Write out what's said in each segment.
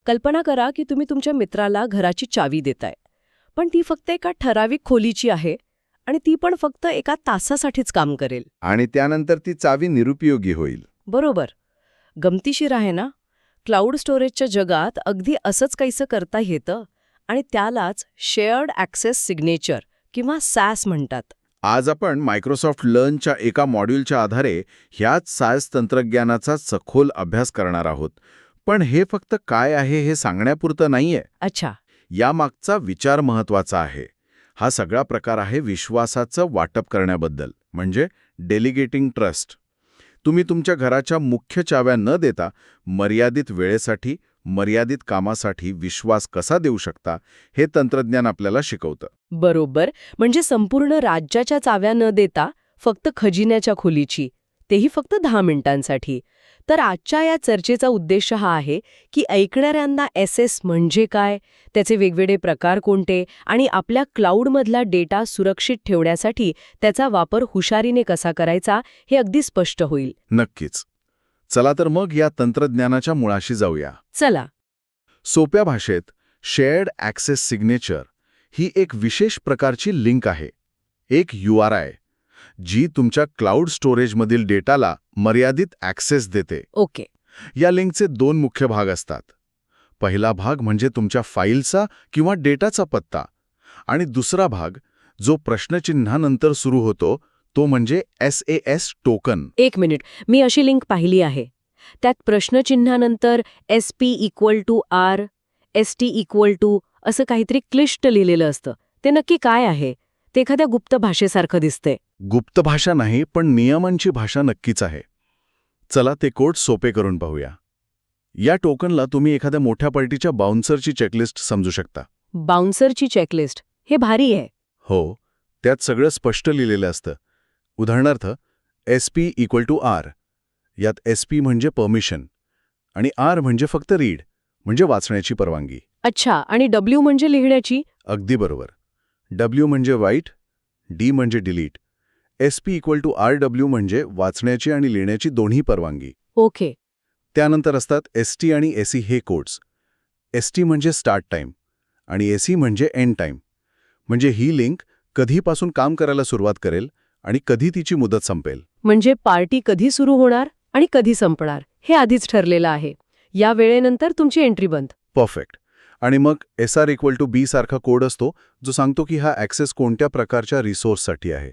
कल्पना करा की तुम्ही तुमच्या मित्राला घराची चावी देताय, पण ती फक्त एका ठराविक खोलीची आहे आणि ती पण फक्त एका तासासाठीच काम करेल. आणि त्यानंतर ती चावी निरुपयोगी होईल. बरोबर. गमतीशीर आहे ना? क्लाउड स्टोरेजच्या जगात अगदी असंच काहीसं करता येतं आणि त्यालाच शेअर्ड ॲक्सेस सिग्नेचर किंवा सॅस म्हणतात. आज आपण मायक्रोसॉफ्ट लर्नच्या एका मॉड्यूलच्या आधारे ह्याच सायस तंत्रज्ञानाचा सखोल अभ्यास करणार आहोत. पण हे फक्त काय आहे हे सांगण्यापुरतं नाहीये. अच्छा. यामागचा विचार महत्वाचा आहे. हा सगळा प्रकार आहे विश्वासाचं वाटप करण्याबद्दल, म्हणजे डेलिगेटिंग ट्रस्ट. तुम्ही तुमच्या घराच्या मुख्य चाव्या न देता मर्यादित वेळेसाठी, मर्यादित कामासाठी विश्वास कसा देऊ शकता, हे तंत्रज्ञान आपल्याला शिकवतं. बरोबर. म्हणजे संपूर्ण राज्याच्या चाव्या न देता फक्त खजिन्याच्या खोलीची, तेही फक्त 10 मिनिटांसाठी. तर आजच्या या चर्चेचा उद्देश हा आहे की ऐकणाऱ्यांना एसएस म्हणजे काय, त्याचे वेगवेगळे प्रकार कोणते आणि आपल्या क्लाउडमधला डेटा सुरक्षित ठेवण्यासाठी त्याचा वापर हुशारीने कसा करायचा हे अगदी स्पष्ट होईल. नक्कीच. चला तर मग या तंत्रज्ञानाच्या मुळाशी जाऊया. चला. सोप्या भाषेत शेअर्ड ॲक्सेस सिग्नेचर ही एक विशेष प्रकारची लिंक आहे, एक URI, जी तुमच्या क्लाउड स्टोरेजमधील डेटाला मर्यादित ॲक्सेस देते. ओके. या लिंकचे 2 मुख्य भाग असतात. पहिला भाग म्हणजे तुमच्या फाईलचा किंवा डेटाचा पत्ता, आणि दुसरा भाग जो प्रश्नचिन्हानंतर सुरू होतो तो म्हणजे SAS टोकन. 1 मिनिट, मी अशी लिंक पाहिली आहे. त्यात प्रश्नचिन्हानंतर SP=R, ST= असं काहीतरी क्लिष्ट लिहिलेलं असतं. ते नक्की काय आहे? ते एखाद्या गुप्त भाषेसारखं दिसते. गुप्त भाषा नाही, पण नियमांची भाषा नक्कीच आहे. चला ते कोड सोपे करून पाहूया. या टोकनला तुम्ही एखाद्या मोठ्या पार्टीच्या बाउन्सरची चेकलिस्ट समजू शकता. बाउन्सरची चेकलिस्ट, हे भारी आहे. हो, त्यात सगळं स्पष्ट लिहिलेलं असतं. उदाहरणार्थ SP=R. यात SP म्हणजे परमिशन आणि R म्हणजे फक्त रीड, म्हणजे वाचण्याची परवानगी. अच्छा, आणि W म्हणजे लिहिण्याची? अगदी बरोबर. W म्हणजे वाईट, D म्हणजे डिलीट. SP=RW म्हणजे वाचण्याची आणि लिहिण्याची दोन्ही परवानगी. ओके. त्यानंतर असतात ST आणि SE हे कोड्स. ST म्हणजे स्टार्ट टाईम आणि SE म्हणजे एंड टाईम. म्हणजे ही लिंक कधीपासून काम करायला सुरुवात करेल आणि कधी तिची मुदत संपेल. म्हणजे पार्टी कधी सुरू होणार आणि कधी संपणार हे आधीच ठरलेलं आहे. या वेळेनंतर तुमची एंट्री बंद. परफेक्ट. आणि मग SR=B सारखा कोड असतो जो सांगतो की हा ॲक्सेस कोणत्या प्रकारच्या रिसोर्ससाठी आहे.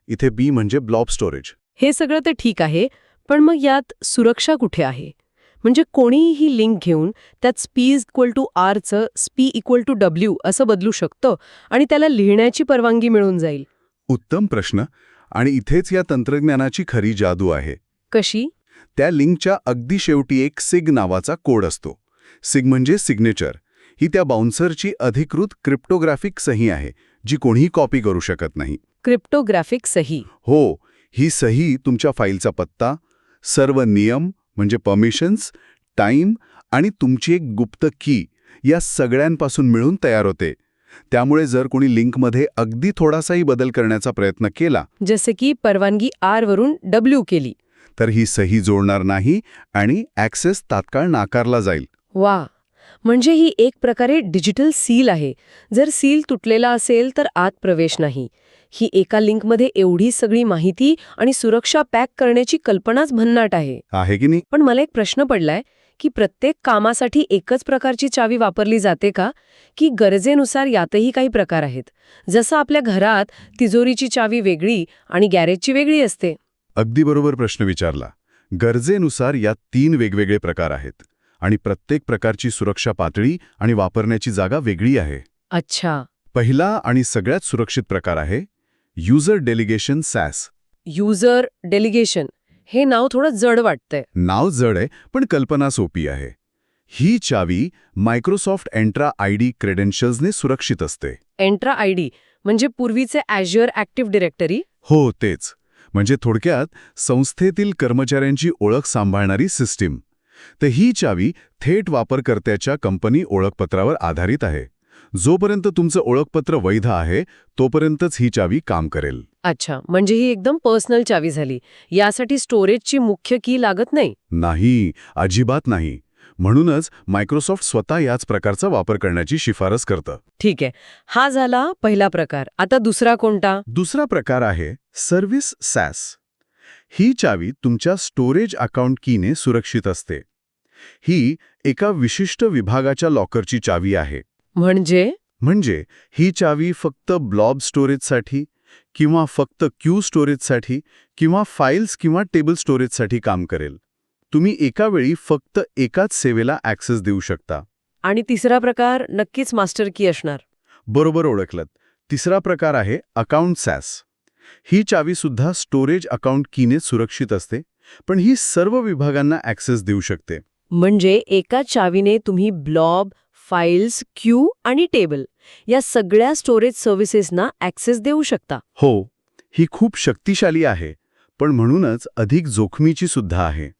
इथे B म्हणजे ब्लॉब स्टोरेज. हे सगळं तर ठीक आहे, पण मग यात सुरक्षा कुठे आहे? म्हणजे कोणीही ही लिंक घेऊन त्यात SP=R चं SP=W असं बदलू शकतं आणि त्याला लिहिण्याची परवानगी मिळून जाईल. उत्तम प्रश्न. आणि इथेच या तंत्रज्ञानाची खरी जादू आहे. कशी? त्या लिंकच्या अगदी शेवटी एक SIG नावाचा कोड असतो. SIG म्हणजे सिग्नेचर. ही त्या बाउन्सरची अधिकृत क्रिप्टोग्राफिक सही आहे, जी कोणीही कॉपी करू शकत नाही. क्रिप्टोग्राफिक सही? हो, ही सही तुमच्या फाईलचा पत्ता, सर्व नियम म्हणजे परमिशन्स, टाईम आणि तुमची एक गुप्त की या सगळ्यांपासून मिळून तयार होते. त्यामुळे जर कोणी लिंकमध्ये अगदी थोडासाही बदल करण्याचा प्रयत्न केला, जसे की परवानगी R वरून W केली, तर ही सही जोडणार नाही आणि ॲक्सेस तात्काळ नाकारला जाईल. वा. म्हणजे ही एक प्रकारे डिजिटल सील आहे. जर सील तुटलेला असेल तर आत प्रवेश नाही. ही एका लिंकमध्ये एवढी सगळी माहिती आणि सुरक्षा पॅक करण्याची कल्पनाच भन्नाट आहे की नाही? पण मला एक प्रश्न पडलाय की प्रत्येक कामासाठी एकच प्रकारची चावी वापरली जाते का, की गरजेनुसार यातही काही प्रकार आहेत? जसं आपल्या घरात तिजोरीची चावी वेगळी आणि गॅरेजची वेगळी असते. अगदी बरोबर प्रश्न विचारला. गरजेनुसार यात 3 वेगवेगळे प्रकार आहेत आणि प्रत्येक प्रकारची सुरक्षा पातळी आणि वापरण्याची जागा वेगळी आहे. अच्छा. पहिला आणि सगळ्यात सुरक्षित प्रकार आहे युजर डेलिगेशन सॅस. युजर डेलिगेशन, हे नाव थोडं जड वाटतंय. नाव जड आहे, पण कल्पना सोपी आहे. ही चावी मायक्रोसॉफ्ट एंट्रा ID क्रेडेन्शियल्सने सुरक्षित असते. एंट्रा ID म्हणजे पूर्वीचे Azure ॲक्टिव्ह डिरेक्टरी? हो, तेच. म्हणजे थोडक्यात संस्थेतील कर्मचाऱ्यांची ओळख सांभाळणारी सिस्टीम. तर ही चावी थेट वापरकर्त्याच्या कंपनी ओळखपत्रावर आधारित आहे. जोपर्यंत तुमचं ओळखपत्र वैध आहे तोपर्यंतच ही चावी काम करेल. अच्छा, म्हणजे ही एकदम पर्सनल चावी झाली. यासाठी स्टोरेजची मुख्य की लागत नाही? नाही, अजिबात नाही. म्हणूनच मायक्रोसॉफ्ट स्वतः याच प्रकारचा वापर करण्याची शिफारस करतं. ठीक आहे. हा झाला पहिला प्रकार. आता दुसरा कोणता? दुसरा प्रकार आहे सर्व्हिस सॅस. ही चावी तुमच्या स्टोरेज अकाउंट कीने सुरक्षित असते. ही एका विशिष्ट विभागाच्या लॉकरची चावी आहे. म्हणजे ही चावी फक्त ब्लॉब स्टोरेजसाठी किंवा फक्त क्यू स्टोरेजसाठी किंवा फाईल्स किंवा टेबल स्टोरेजसाठी काम करेल. तुम्ही एका वेळी फक्त एकाच सेवेला ॲक्सेस देऊ शकता. आणि तिसरा प्रकार नक्कीच मास्टर की असणार. बरोबर ओळखलत. तिसरा प्रकार आहे अकाउंट सॅस. ही चावीसुद्धा स्टोरेज अकाउंट कीने सुरक्षित असते, पण ही सर्व विभागांना ॲक्सेस देऊ शकते. म्हणजे एकाच चावीने तुम्ही ब्लॉब, फाईल्स, क्यू आणि टेबल या सगळ्या स्टोरेज सर्व्हिसेसना ॲक्सेस देऊ शकता. हो, ही खूप शक्तिशाली आहे, पण म्हणूनच अधिक जोखमीची सुद्धा आहे.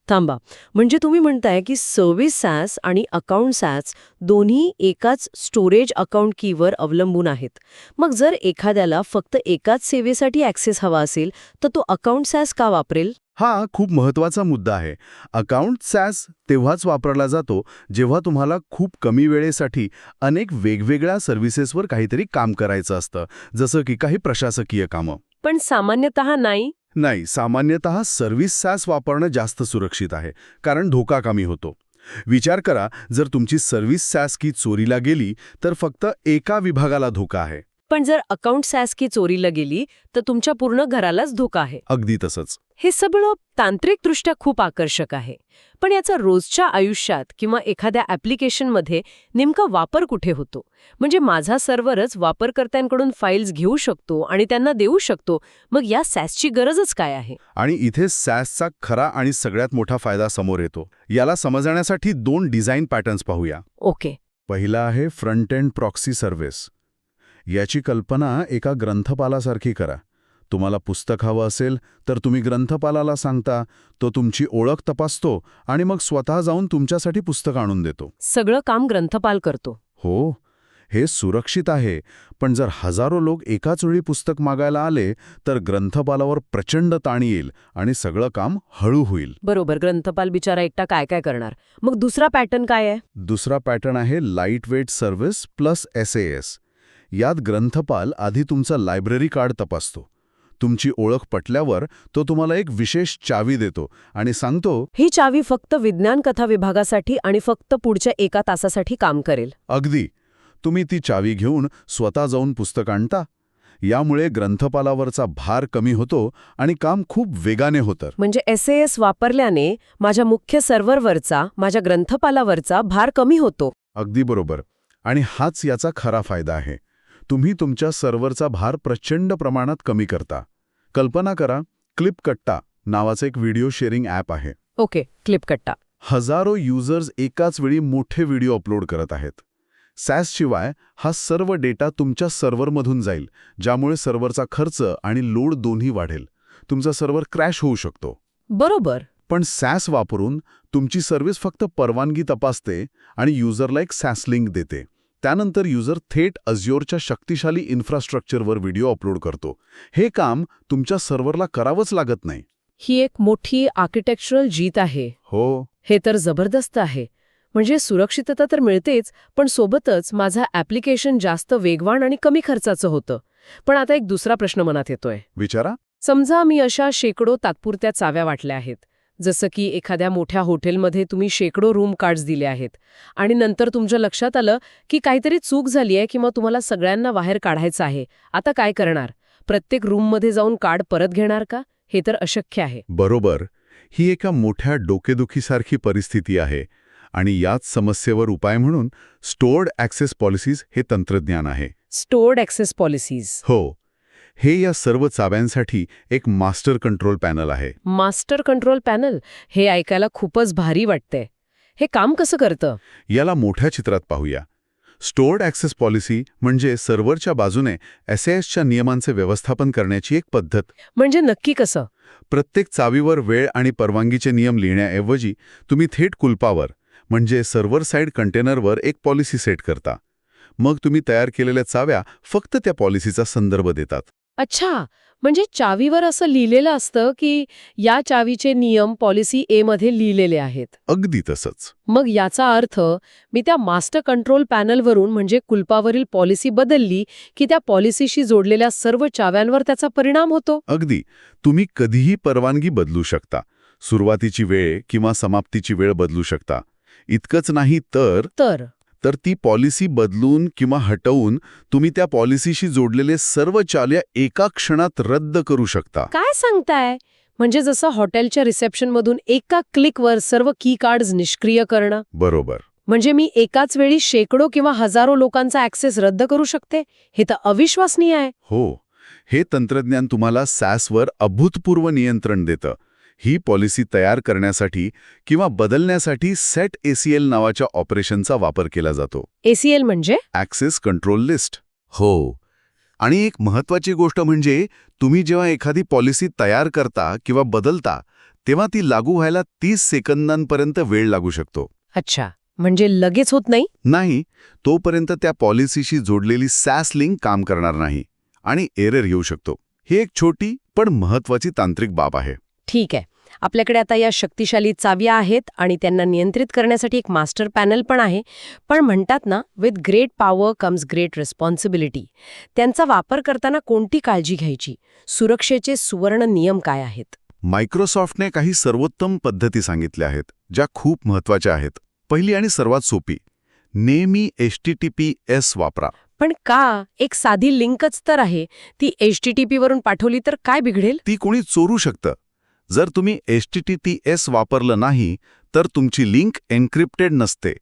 थांबा, म्हणजे तुम्ही म्हणताय की सर्व्हिस सॅस आणि अकाउंट सॅस दोन्ही एकाच स्टोरेज अकाउंट कीवर अवलंबून आहेत. मग जर एखाद्याला फक्त एकाच सेवेसाठी ॲक्सेस हवा असेल तर तो अकाउंट सॅस का वापरेल? हा खूप महत्त्वाचा मुद्दा आहे. अकाउंट सॅस तेव्हाच वापरला जातो जेव्हा तुम्हाला खूप कमी वेळेसाठी अनेक वेगवेगळ्या सर्व्हिसेसवर काहीतरी काम करायचं असतं, जसं की काही प्रशासकीय कामं. पण सामान्यतः नाही. नाही, सामान्यतः सर्व्हिस सॅस वापरणं जास्त सुरक्षित आहे, कारण धोका कमी होतो. विचार करा, जर तुमची सर्व्हिस सॅस की चोरीला गेली तर फक्त एका विभागाला धोका आहे. पण जर अकाउंट सॅस की चोरीला गेली तर तुमच्या पूर्ण घरालाच धोका आहे. अगदी तसंच. हे सगळं तांत्रिकदृष्ट्या खूप आकर्षक आहे. पण याचा रोजच्या आयुष्यात किंवा एखाद्या ॲप्लिकेशनमध्ये नेमका वापर कुठे होतो? म्हणजे माझा सर्व्हरच वापरकर्त्यांकडून फाईल्स घेऊ शकतो आणि त्यांना देऊ शकतो, मग या सॅसची गरजच काय आहे? आणि इथे सॅसचा खरा आणि सगळ्यात मोठा फायदा समोर येतो. याला समजण्यासाठी 2 डिझाईन पॅटर्न्स पाहूया. ओके. पहिला आहे फ्रंट एंड प्रॉक्सी सर्व्हिस. याची कल्पना एका ग्रंथपालासारखी करा. तुम्हाला पुस्तक हवं असेल तर तुम्ही ग्रंथपालाला सांगता, तो तुमची ओळख तपासतो आणि मग स्वतः जाऊन तुमच्यासाठी पुस्तक आणून देतो. सगळं काम ग्रंथपाल करतो. हो, हे सुरक्षित आहे, पण जर हजारो लोक एकाच वेळी पुस्तक मागायला आले तर ग्रंथपालावर प्रचंड ताण येईल आणि सगळं काम हळू होईल. बरोबर, ग्रंथपाल बिचारा एकटा काय काय करणार. मग दुसरा पॅटर्न काय आहे? दुसरा पॅटर्न आहे light weight service plus SAS. यात ग्रंथपाल आधी तुमचं लायब्ररी कार्ड तपासतो. तुमची ओळख पटल्यावर तो तुम्हाला एक विशेष चावी देतो आणि सांगतो, ही चावी फक्त विज्ञान कथा विभागासाठी आणि फक्त पुढच्या 1 तासासाठी काम करेल. अगदी. तुम्ही ती चावी घेऊन स्वतः जाऊन पुस्तक आणता. यामुळे ग्रंथपालावरचा भार कमी होतो आणि काम खूप वेगाने होतं. म्हणजे SAS वापरल्याने माझ्या मुख्य सर्व्हरवरचा, माझ्या ग्रंथपालावरचा भार कमी होतो. अगदी बरोबर. आणि हाच याचा खरा फायदा आहे. तुम्ही तुमच्या सर्व्हरचा भार प्रचंड प्रमाणात कमी करता. कल्पना करा, क्लिपकट्टा नावाचं एक व्हिडिओ शेअरिंग ॲप आहे. ओके, क्लिपकट्टा. हजारो युजर्स एकाच वेळी मोठे व्हिडिओ अपलोड करत आहेत. सॅसशिवाय हा सर्व डेटा तुमच्या सर्व्हरमधून जाईल, ज्यामुळे सर्व्हरचा खर्च आणि लोड दोन्ही वाढेल. तुमचा सर्व्हर क्रॅश होऊ शकतो. बरोबर. पण सॅस वापरून तुमची सर्व्हिस फक्त परवानगी तपासते आणि युजरला एक सॅस लिंक देते. त्यानंतर युजर थेट अझ्योरच्या शक्तिशाली इन्फ्रास्ट्रक्चरवर व्हिडिओ अपलोड करतो. हे काम तुमच्या सर्व्हरला करावंच लागत नाही. ही एक मोठी आर्किटेक्चरल जीत आहे. हो, हे तर जबरदस्त आहे. म्हणजे सुरक्षितता तर मिळतेच, पण सोबतच माझा ॲप्लिकेशन जास्त वेगवान आणि कमी खर्चाचं होतं. पण आता एक दुसरा प्रश्न मनात येतोय. विचारा. समजा मी अशा शेकडो तात्पुरत्या चाव्या वाटल्या आहेत. जसं की एखाद्या मोठ्या हॉटेलमध्ये तुम्ही शेकडो रूम कार्ड्स दिले आहेत आणि नंतर तुमच्या लक्षात आलं की काहीतरी चूक झाली आहे किंवा तुम्हाला सगळ्यांना बाहेर काढायचं आहे. आता काय करणार? प्रत्येक रूममध्ये जाऊन कार्ड परत घेणार का? हे तर अशक्य आहे. बरोबर. ही एका मोठ्या डोकेदुखीसारखी परिस्थिती आहे आणि याच समस्येवर उपाय म्हणून स्टोअर्ड ॲक्सेस पॉलिसीज हे तंत्रज्ञान आहे. Stored access policies. हो, हे या सर्व चाव्यांसाठी एक मास्टर कंट्रोल पॅनल आहे. Master control panel? हे ऐकायला खूपच भारी वाटतंय. हे काम कसं करतं? याला मोठ्या चित्रात पाहूया. स्टोअर्ड ॲक्सेस पॉलिसी म्हणजे सर्व्हरच्या बाजूने SAS नियमांचे व्यवस्थापन करण्याची एक पद्धत. म्हणजे नक्की कसं? प्रत्येक चावीवर वेळ आणि परवानगीचे नियम लिहिण्याऐवजी तुम्ही थेट कुलपावर म्हणजे सर्व्हर साइड कंटेनरवर एक पॉलिसी सेट करता. मग तुम्ही तयार केलेल्या चाव्या फक्त त्या पॉलिसीचा संदर्भ देतात. अच्छा, म्हणजे चावीवर असं लिहिलेलं असतं की या चावीचे नियम पॉलिसी ए मध्ये लिहिलेले आहेत. अगदी तसंच. मग याचा अर्थ मी त्या मास्टर कंट्रोल पॅनलवरून म्हणजे कुलपावरील पॉलिसी बदलली की त्या पॉलिसीशी जोडलेल्या सर्व चाव्यांवर त्याचा परिणाम होतो. अगदी. तुम्ही कधीही परवानगी बदलू शकता. सुरुवातीची वेळ किंवा समाप्तीची वेळ बदलू शकता. इतकंच नाही तर ती पॉलिसी बदलून किंवा हटवून तुम्ही त्या पॉलिसीशी जोडलेले सर्व चाव्या एका क्षणात रद्द करू शकता. काय सांगताय? म्हणजे जसं हॉटेलच्या रिसेप्शनमधून एका क्लिकवर सर्व की कार्ड्स निष्क्रिय करणं. बरोबर. म्हणजे मी एकाच वेळी शेकडो किंवा हजारो लोकांचा ॲक्सेस रद्द करू शकते. हे तर अविश्वसनीय आहे. हो. हे तंत्रज्ञान तुम्हाला सॅसवर अभूतपूर्व नियंत्रण देतं. ही पॉलिसी तयार करण्यासाठी किंवा बदलण्यासाठी सेट ACL नावाच्या ऑपरेशनचा वापर केला जातो. ACL म्हणजे? Access control list. हो. आणि एक महत्त्वाची गोष्ट म्हणजे तुम्ही जेव्हा एखादी पॉलिसी तयार करता किंवा बदलता तेव्हा ती लागू व्हायला 30 सेकंदांपर्यंत वेळ लागू शकतो. अच्छा, म्हणजे लगेच होत नाही? नाही, तोपर्यंत त्या पॉलिसीशी जोडलेली सॅस लिंक काम करणार नाही आणि एरर येऊ शकतो. ही एक छोटी पण महत्त्वाची तांत्रिक बाब आहे. ठीक आहे. आपल्याकडे आता या शक्तिशाली चाव्या आहेत आणि त्यांना नियंत्रित करण्यासाठी एक मास्टर पॅनल पण आहे. पण म्हणतात ना, with great power comes great responsibility. त्यांचा वापर करताना कोणती काळजी घ्यायची? सुरक्षेचे सुवर्ण नियम काय आहेत? मायक्रोसॉफ्टने काही सर्वोत्तम पद्धती सांगितल्या आहेत, ज्या खूप महत्त्वाच्या आहेत. पहिली आणि सर्वात सोपी, नेहमी HTTPS वापरा. पण का? एक साधी लिंकच तर आहे. ती HTTP वरून पाठवली तर काय बिघडेल? ती कोणी चोरू शकतं. जर तुम्ही HTTPS वापरलं नाही तर तुमची लिंक एन्क्रिप्टेड नसते.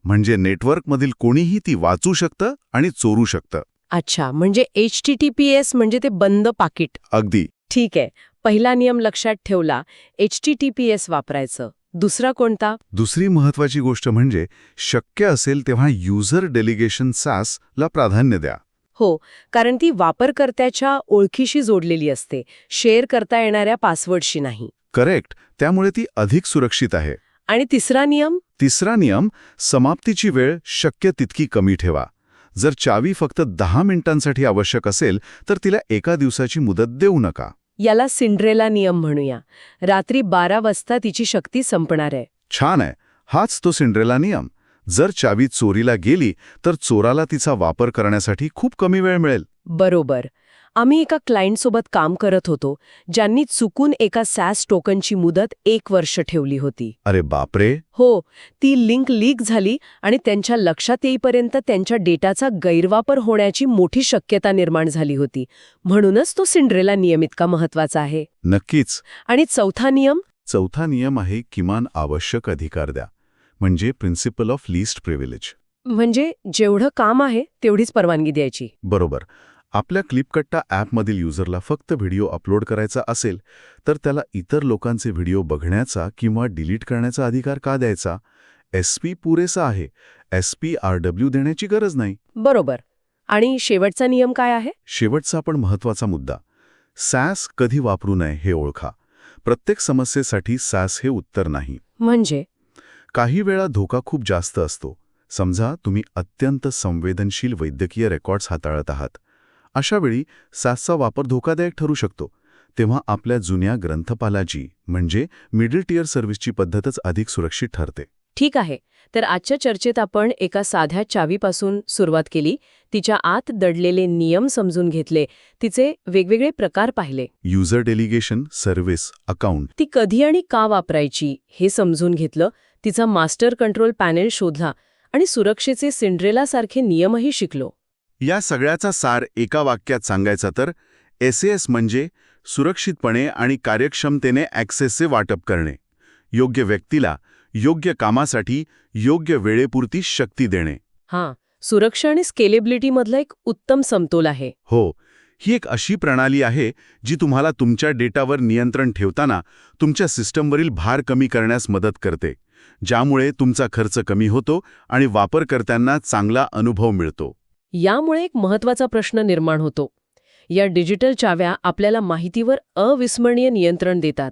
म्हणजे नेटवर्कमधील कोणीही ती वाचू शकतं आणि चोरू शकतं. अच्छा, म्हणजे HTTPS म्हणजे ते बंद पाकिट. अगदी. ठीक आहे. पहिला नियम लक्षात ठेवला, HTTPS वापरायचं. दुसरा कोणता? दुसरी महत्त्वाची गोष्ट म्हणजे शक्य असेल तेव्हा युजर डेलिगेशन सॅस ला प्राधान्य द्या. हो, कारण ती वापरकर्त्याच्या ओळखीशी जोडलेली असते, शेअर करता येणाऱ्या पासवर्डशी नाही. करेक्ट. त्यामुळे ती अधिक सुरक्षित आहे. आणि तिसरा नियम? तिसरा नियम, समाप्तीची वेळ शक्य तितकी कमी ठेवा. जर चावी फक्त 10 मिनिटांसाठी आवश्यक असेल तर तिला एका दिवसाची मुदत देऊ नका. याला सिंड्रेला नियम म्हणूया. रात्री 12 वाजता तिची शक्ती संपणार आहे. छान आहे. हाच तो सिंड्रेला नियम. जर चावी चोरीला गेली तर चोराला तिचा वापर करण्यासाठी खूप कमी वेळ मिळेल. बरोबर. आम्ही एका क्लायंटसोबत काम करत होतो, ज्यांनी चुकून एका सॅस टोकनची मुदत 1 वर्ष ठेवली होती. अरे बापरे. हो, ती लिंक लीक झाली आणि त्यांच्या लक्षात येईपर्यंत त्यांच्या डेटाचा गैरवापर होण्याची मोठी शक्यता निर्माण झाली होती. म्हणूनच तो सिंड्रेला नियम इतका महत्वाचा आहे. नक्कीच. आणि चौथा नियम? चौथा नियम आहे किमान आवश्यक अधिकार द्या. म्हणजे प्रिन्सिपल ऑफ लीस्ट प्रिव्हिलेज. म्हणजे जेवढं काम आहे तेवढीच परवानगी द्यायची. बरोबर. आपल्या क्लिपकट्टा ॲपमधील युजरला फक्त व्हिडिओ अपलोड करायचा असेल तर त्याला इतर लोकांचे व्हिडिओ बघण्याचा किंवा डिलीट करण्याचा अधिकार का द्यायचा? SP पुरेसा आहे. SPRW देण्याची गरज नाही. बरोबर. आणि शेवटचा नियम काय आहे? शेवटचा पण महत्त्वाचा मुद्दा, सॅस कधी वापरू नये हे ओळखा. प्रत्येक समस्येसाठी सॅस हे उत्तर नाही. म्हणजे? काही वेळा धोका खूप जास्त असतो. समजा तुम्ही अत्यंत संवेदनशील वैद्यकीय रेकॉर्ड्स हाताळत आहात. अशा वेळी सॅसचा वापर धोकादायक ठरू शकतो. तेव्हा आपल्या जुन्या ग्रंथपालाची म्हणजे मिडल टियर सर्व्हिसची पद्धतच अधिक सुरक्षित ठरते. ठीक आहे. तर आजच्या चर्चेत आपण एका साध्या चावीपासून सुरुवात केली, तिच्या आत दडलेले नियम समजून घेतले, तिचे वेगवेगळे प्रकार पाहिले. User delegation, service, account. ती कधी आणि का वापरायची हे समजून घेतलं, तिचा मास्टर कंट्रोल पॅनेल शोधला आणि सुरक्षेचे सिंड्रेलासारखे नियमही शिकलो. या सगळ्याचा सार एका वाक्यात सांगायचा तर SAS म्हणजे सुरक्षितपणे आणि कार्यक्षमतेने ॲक्सेसचे वाटप करणे. योग्य व्यक्तीला योग्य कामासाठी योग्य वेळेपुरती शक्ती देणे. हां, सुरक्षा आणि स्केलेबिलिटीमधला एक उत्तम समतोल आहे. हो, ही एक अशी प्रणाली आहे जी तुम्हाला तुमच्या डेटावर नियंत्रण ठेवताना तुमच्या सिस्टमवरील भार कमी करण्यास मदत करते, ज्यामुळे तुमचा खर्च कमी होतो आणि वापरकर्त्यांना चांगला अनुभव मिळतो. यामुळे एक महत्त्वाचा प्रश्न निर्माण होतो. या डिजिटल चाव्या आपल्याला माहितीवर अविस्मरणीय नियंत्रण देतात,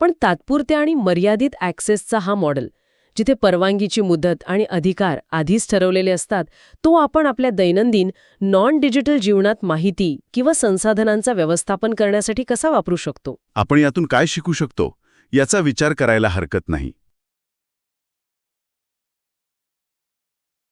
पण तात्पुरत्या आणि मर्यादित ॲक्सेसचा हा मॉडेल, जिथे परवानगीची मुदत आणि अधिकार आधीच ठरवलेले असतात, तो आपण आपल्या दैनंदिन नॉन डिजिटल जीवनात माहिती किंवा संसाधनांचा व्यवस्थापन करण्यासाठी कसा वापरू शकतो? आपण यातून काय शिकू शकतो याचा विचार करायला हरकत नाही.